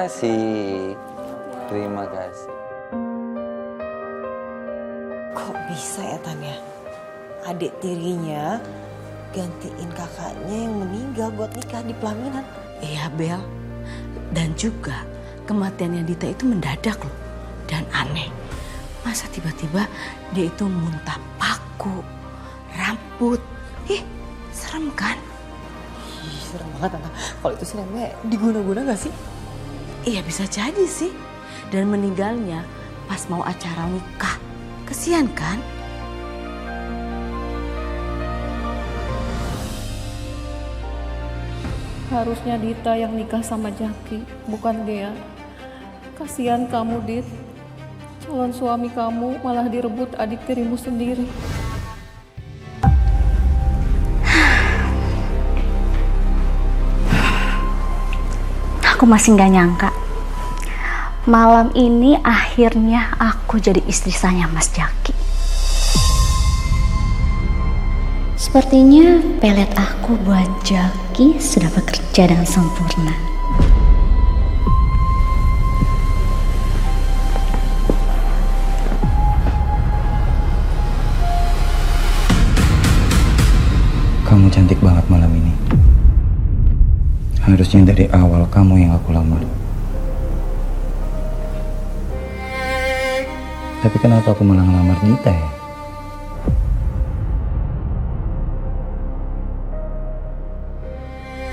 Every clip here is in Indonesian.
kasih. Terima kasih. Kok bisa ya Tanya? Adik tirinya gantiin kakaknya yang meninggal buat nikah di pelaminan. Iya Bel, dan juga kematiannya Dita itu mendadak loh dan aneh. Masa tiba-tiba dia itu muntah paku, rambut. Ih, serem kan? Ih, serem banget Tante. Kalau itu seremnya diguna-guna gak sih? Iya bisa jadi sih. Dan meninggalnya pas mau acara nikah. Kesian kan? Harusnya Dita yang nikah sama Jaki, bukan Gea. Kasihan kamu, Dit. Calon suami kamu malah direbut adik tirimu sendiri. Aku masih nggak nyangka. Malam ini akhirnya aku jadi istri sahnya Mas Jaki. Sepertinya pelet aku buat Jaki sudah bekerja dengan sempurna. Kamu cantik banget malam ini. Harusnya dari awal kamu yang aku lamar. Tapi kenapa aku malah ngelamar Dita ya?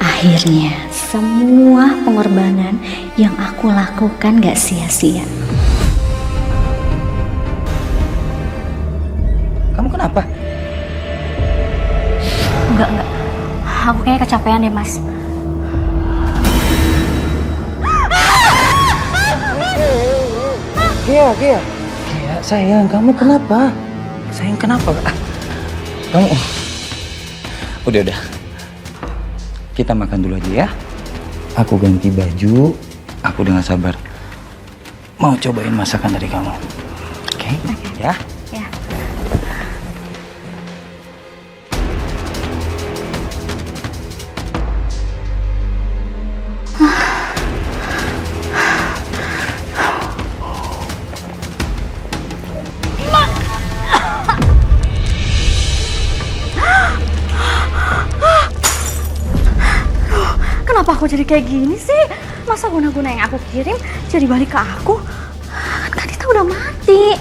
Akhirnya semua pengorbanan yang aku lakukan gak sia-sia. Kamu kenapa? Enggak. Aku kayaknya kecapean deh, Mas. Gia, sayang, kamu kenapa? Sayang, kenapa? Kamu... Udah. Kita makan dulu aja ya. Aku ganti baju. Aku dengan sabar mau cobain masakan dari kamu. Oke? Ya? Ya. Kenapa aku jadi kayak gini sih? Masa guna-guna yang aku kirim jadi balik ke aku? Kan Dita udah mati.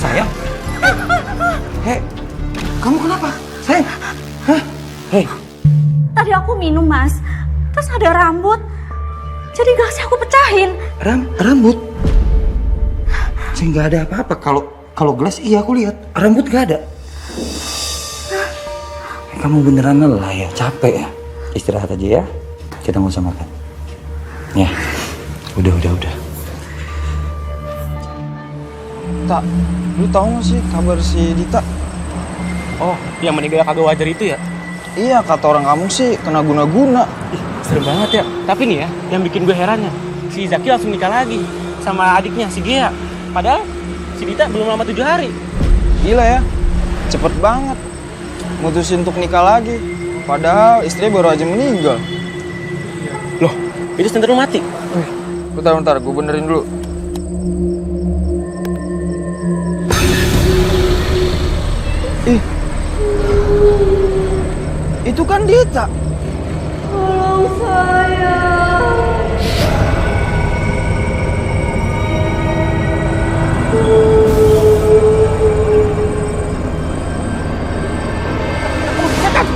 Sayang? Hei, kamu kenapa? Sayang? Hah? Hei, Tadi aku minum, Mas. Terus ada rambut. Jadi gelasnya aku pecahin. rambut? Saya nggak ada apa-apa. Kalau gelas iya aku lihat. Rambut nggak ada. Kamu beneran lelah ya? Capek ya? Istirahat aja ya. Kita nggak usah makan. Ya, udah. Tak, lu tahu gak sih kabar si Dita? Oh, yang meninggal kagak wajar itu ya? Iya, kata orang kamu sih kena guna-guna. Ih, serem banget ya. Tapi nih ya, yang bikin gue herannya, si Zaki langsung nikah lagi sama adiknya, si Gea. Padahal si Dita belum lama 7 hari. Gila ya, cepet banget. Mutusin untuk nikah lagi. Padahal istrinya baru aja meninggal. Loh, itu cenderung mati. Bentar, gue benerin dulu. Ih, itu kan Dita. Tolong saya.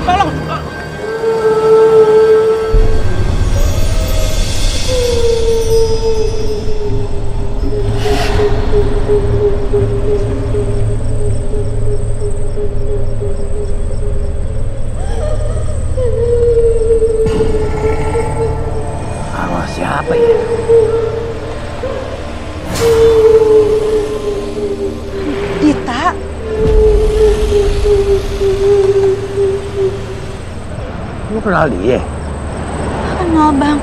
Tolong! Lu kenal dia? Kenal bang,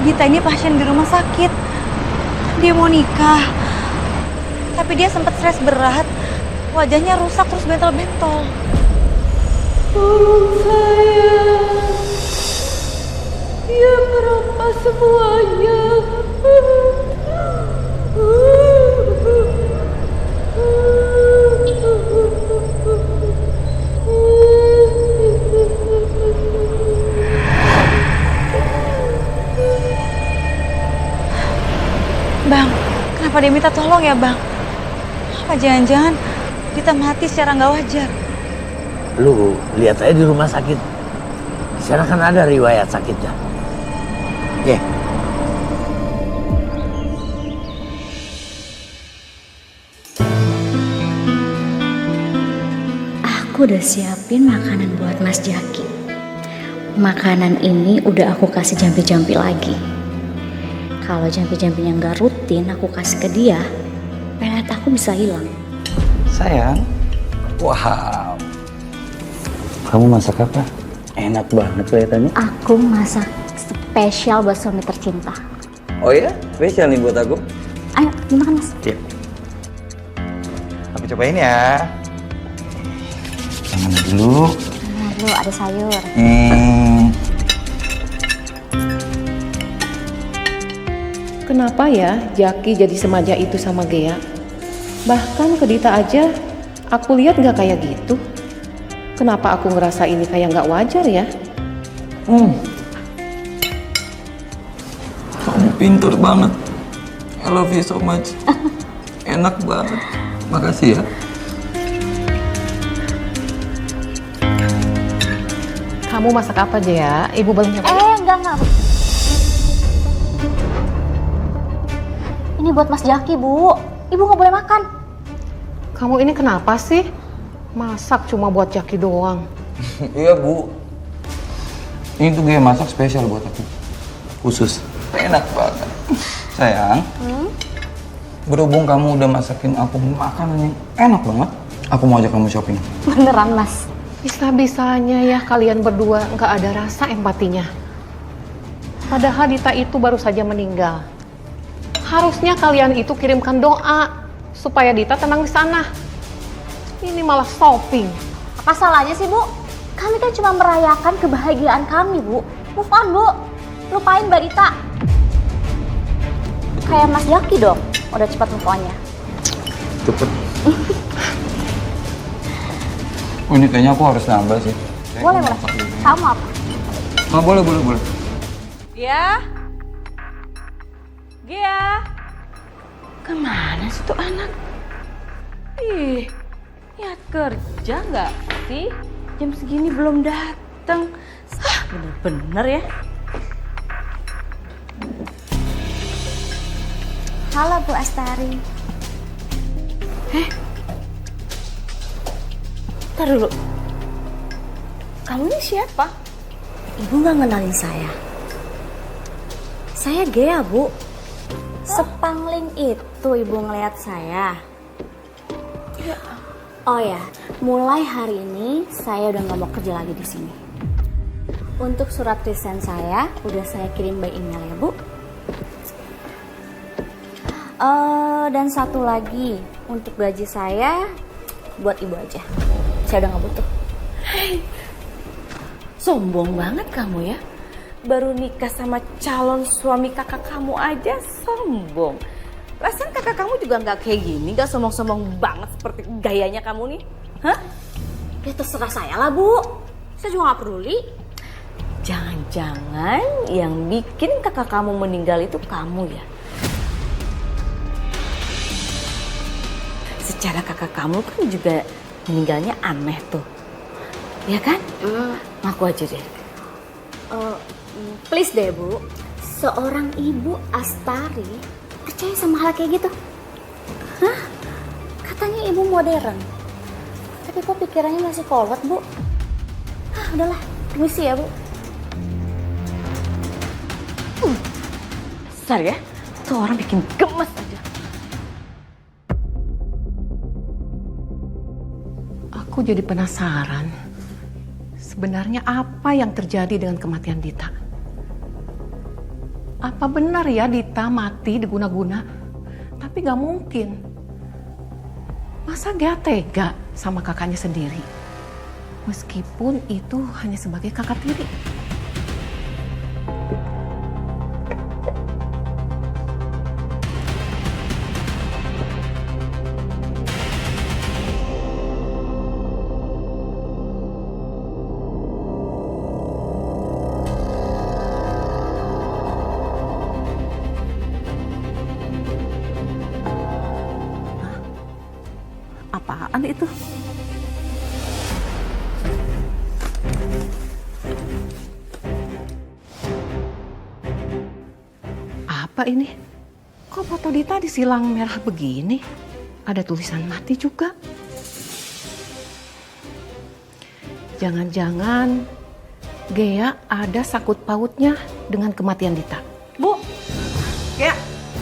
Dita ini pasien di rumah sakit. Dia mau nikah, tapi dia sempat stres berat. Wajahnya rusak terus bentol-bentol. Tolong saya, dia merampas semuanya. Bang, kenapa dia minta tolong ya bang? Apa jangan-jangan Dita mati secara nggak wajar? Lu lihat aja di rumah sakit. Di sana kan ada riwayat sakitnya. Oke. Aku udah siapin makanan buat Mas Jaki. Makanan ini udah aku kasih jampi-jampi lagi. Kalau jampi-jampinya nggak rutin aku kasih ke dia, pelet aku bisa hilang. Sayang, wow. Kamu masak apa? Enak banget kelihatannya. Aku masak spesial buat suami tercinta. Oh ya? Spesial nih buat aku. Ayo, dimakan Mas. Siap. Aku cobain ya. Yang mana dulu? Nah, dulu ada sayur. Kenapa ya Jaki jadi semaja itu sama Gea? Bahkan ke Dita aja aku lihat gak kayak gitu. Kenapa aku ngerasa ini kayak gak wajar ya? Kamu pintar banget. I love you so much. Enak banget. Makasih ya. Kamu masak apa aja ya? Ibu boleh nyobain? Enggak. Ini buat Mas Jaki, Bu. Ibu nggak boleh makan. Kamu ini kenapa sih? Masak cuma buat Jaki doang. Iya Bu. Ini tuh Gea masak spesial buat aku. Khusus. Enak banget. Sayang. Berhubung kamu udah masakin aku makanan yang enak banget, aku mau ajak kamu shopping. Beneran, Mas. Bisa-bisanya ya kalian berdua nggak ada rasa empatinya. Padahal Dita itu baru saja meninggal. Harusnya kalian itu kirimkan doa supaya Dita tenang di sana. Ini malah shopping. Apa salahnya sih, Bu? Kami kan cuma merayakan kebahagiaan kami, Bu. Move on, Bu. Lupain Mbak Dita. Kayak Mas Jaki dong. Udah cepat move on-nya. Cepet. Oh, ini kayaknya aku harus nambah sih. Boleh. Kamu apa? Oh, boleh. Gia? Gia? Kemana sih tuh anak? Ih, niat kerja nggak sih? Jam segini belum datang. Bener-bener ya. Halo, Bu Astari. Ntar dulu. Kamu ini siapa? Ibu nggak ngenalin saya. Saya Gea, Bu. Sepangling itu Ibu ngeliat saya. Oh ya, mulai hari ini saya udah nggak mau kerja lagi di sini. Untuk surat resign saya udah saya kirim by email ya, Bu. Dan satu lagi, untuk gaji saya buat Ibu aja. Saya udah nggak butuh. Sombong banget kamu ya. Baru nikah sama calon suami kakak kamu aja sombong. Perasaan kakak kamu juga nggak kayak gini, nggak sombong-sombong banget seperti gayanya kamu nih. Hah? Ya terserah saya lah, Bu. Saya juga nggak peduli. Jangan-jangan yang bikin kakak kamu meninggal itu kamu ya? Secara kakak kamu kan juga meninggalnya aneh tuh. Ya kan? Ngaku aja deh. Please deh, Bu. Seorang ibu Astari percaya sama hal kayak gitu? Hah? Katanya ibu modern. Tapi kok pikirannya masih kolot, Bu? Udahlah. Permisi ya, Bu. Besar ya? Tuh orang bikin gemes aja. Aku Aku jadi penasaran. Sebenarnya apa yang terjadi dengan kematian Dita? Apa benar ya Dita mati diguna-guna? Tapi gak mungkin. Masa dia tega sama kakaknya sendiri? Meskipun itu hanya sebagai kakak tiri. Apaan itu? Apa ini? Kok foto Dita disilang merah begini? Ada tulisan mati juga. Jangan-jangan Gea ada sakut pautnya dengan kematian Dita. Bu, Gea,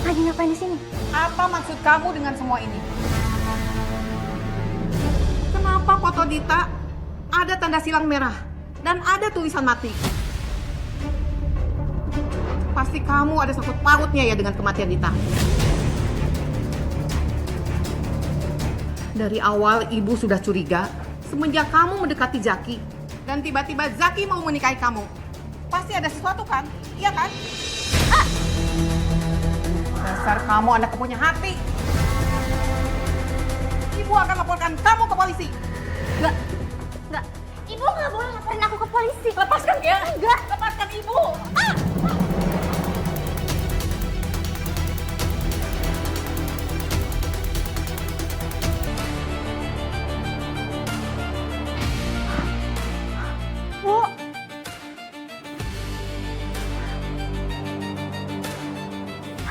Lagi ngapain di sini? apa maksud kamu dengan semua ini? Kenapa foto Dita ada tanda silang merah dan ada tulisan mati? Pasti kamu ada sakut pautnya ya dengan kematian Dita. Dari awal ibu sudah curiga semenjak kamu mendekati Zaki dan tiba-tiba Zaki mau menikahi kamu. Pasti ada sesuatu kan? Iya kan? Ah! Dasar kamu anak punya hati. Ibu akan laporkan kamu ke polisi. Enggak. Ibu nggak boleh laporin aku ke polisi. Lepaskan ya? Enggak. Lepaskan ibu. Ah! Bu.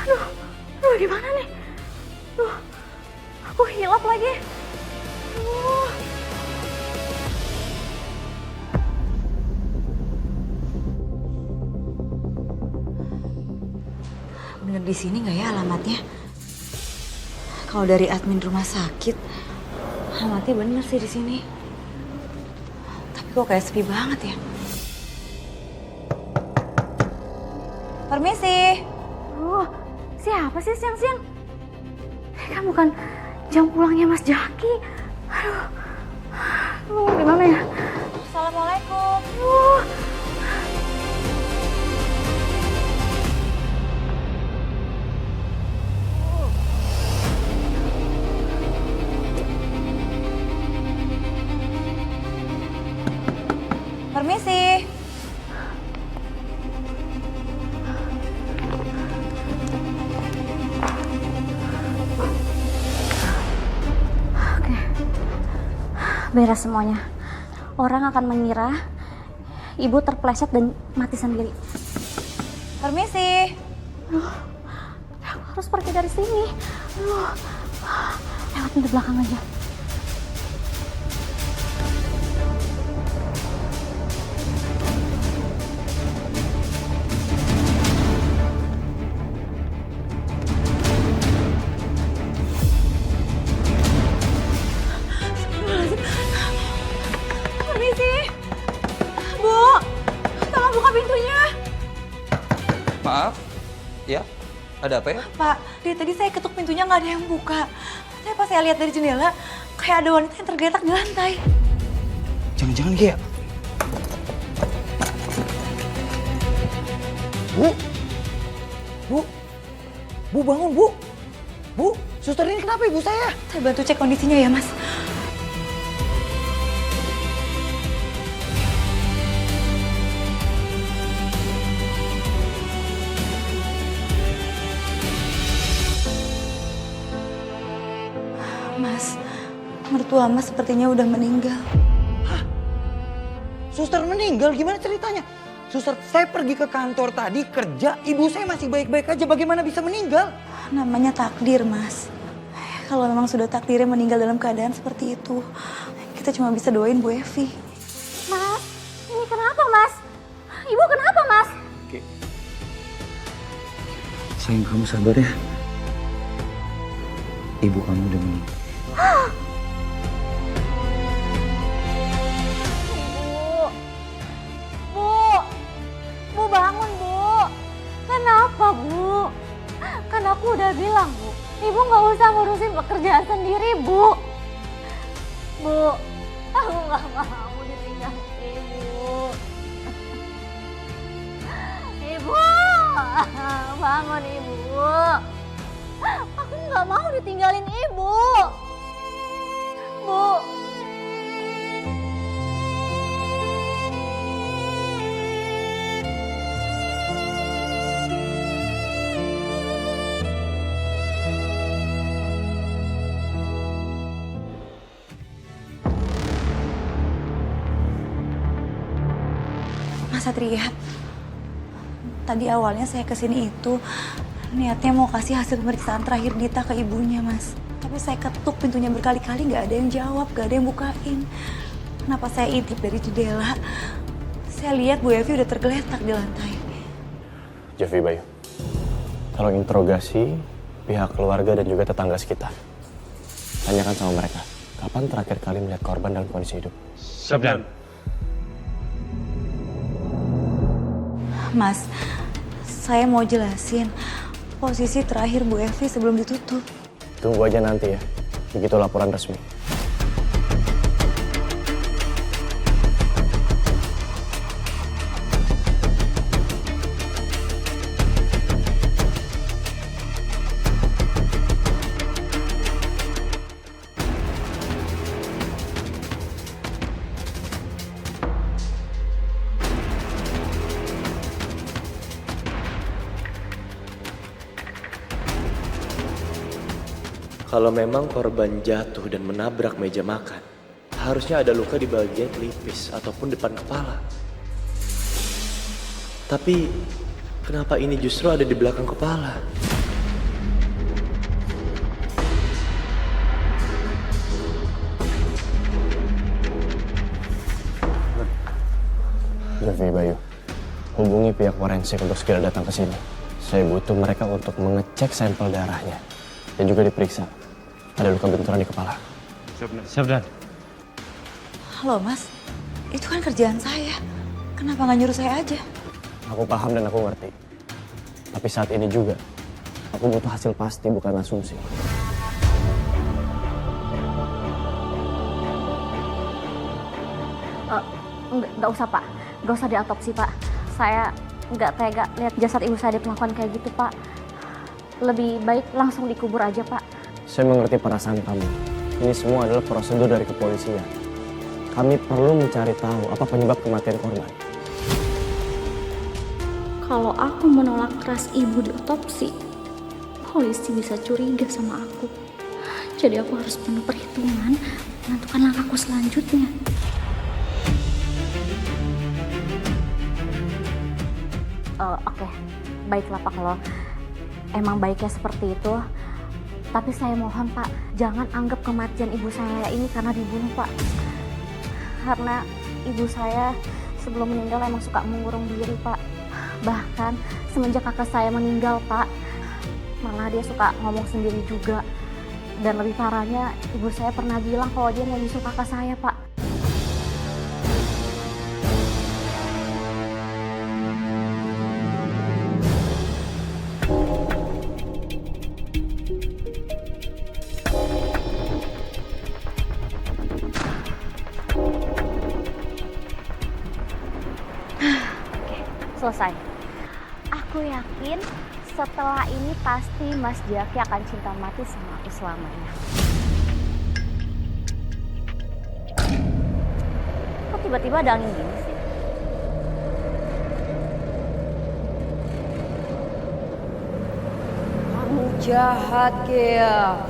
Aduh, gimana nih? Aku hilap lagi. Bener di sini nggak ya alamatnya? Kalau dari admin rumah sakit, alamatnya bener sih di sini. Tapi kok kayak sepi banget ya? Permisi. Siapa sih siang-siang? Kan bukan jam pulangnya Mas Jaki. Aduh, gimana ya? Assalamualaikum. Permisi. Beres semuanya. Orang akan mengira ibu terpleset dan mati sendiri. Permisi. Aku harus pergi dari sini. Lewat pintu belakang aja. Permisi. Bu, tolong buka pintunya. Maaf, ya, ada apa ya? Pak, dari tadi saya ketuk pintunya nggak ada yang buka. Tapi pas saya lihat dari jendela, kayak ada wanita yang tergeletak di lantai. Jangan-jangan Gea. Bu bangun Bu. Bu, suster ini kenapa ibu saya? Saya bantu cek kondisinya ya, Mas. Mas, mertua Mas sepertinya udah meninggal. Suster meninggal, gimana ceritanya? Suster, saya pergi ke kantor tadi kerja, ibu saya masih baik-baik aja, bagaimana bisa meninggal? Namanya takdir, Mas. Kalau memang sudah takdirnya meninggal dalam keadaan seperti itu, kita cuma bisa doain Bu Evi. Mas, ini kenapa Mas? Ibu kenapa Mas? Sayang, kamu sabar ya. Ibu kamu udah meninggal. ngurusin pekerjaan sendiri, Bu. Bu, aku nggak mau ditinggalin Ibu. Ibu, bangun Ibu. Aku nggak mau ditinggalin Ibu. Bu. Mas Satria, tadi awalnya saya kesini itu niatnya mau kasih hasil pemeriksaan terakhir Dita ke ibunya, Mas. Tapi saya ketuk pintunya berkali-kali, nggak ada yang jawab, nggak ada yang bukain. Kenapa saya intip dari jendela? Saya lihat Bu Evi udah tergeletak di lantai. Jeffy Bayu, tolong interogasi pihak keluarga dan juga tetangga sekitar. Tanyakan sama mereka, kapan terakhir kali melihat korban dalam kondisi hidup? Sabdan. Mas, saya mau jelasin posisi terakhir Bu Evi sebelum ditutup. Tunggu aja nanti ya, begitu laporan resmi. Kalau memang korban jatuh dan menabrak meja makan, harusnya ada luka di bagian pelipis ataupun depan kepala. Tapi kenapa ini justru ada di belakang kepala? Jeffy Bayu, hubungi pihak forensik untuk segera datang ke sini. Saya butuh mereka untuk mengecek sampel darahnya dan juga diperiksa. Ada luka benturan di kepala. Sabdan. Halo Mas, itu kan kerjaan saya. Kenapa nggak nyuruh saya aja? Aku paham dan aku ngerti. Tapi saat ini juga, aku butuh hasil pasti, bukan asumsi. Nggak usah Pak, nggak usah diotopsi Pak. Saya nggak tega lihat jasad ibu saya diperlakukan kayak gitu Pak. Lebih baik langsung dikubur aja Pak. Saya mengerti perasaan kamu. Ini semua adalah prosedur dari kepolisian. Kami perlu mencari tahu apa penyebab kematian korban. Kalau aku menolak keras ibu diotopsi, polisi bisa curiga sama aku. Jadi aku harus penuh perhitungan menentukan langkahku selanjutnya. Oke, baiklah Pak kalau emang baiknya seperti itu. Tapi saya mohon Pak, jangan anggap kematian ibu saya ini karena dibunuh Pak. Karena ibu saya sebelum meninggal emang suka mengurung diri Pak. Bahkan semenjak kakak saya meninggal Pak, malah dia suka ngomong sendiri juga. Dan lebih parahnya, ibu saya pernah bilang kalau dia mau nyusul kakak saya Pak. Selesai. Aku yakin setelah ini pasti Mas Jaki akan cinta mati sama aku selamanya. Kok tiba-tiba ada angin gini sih? Kamu jahat, Gea.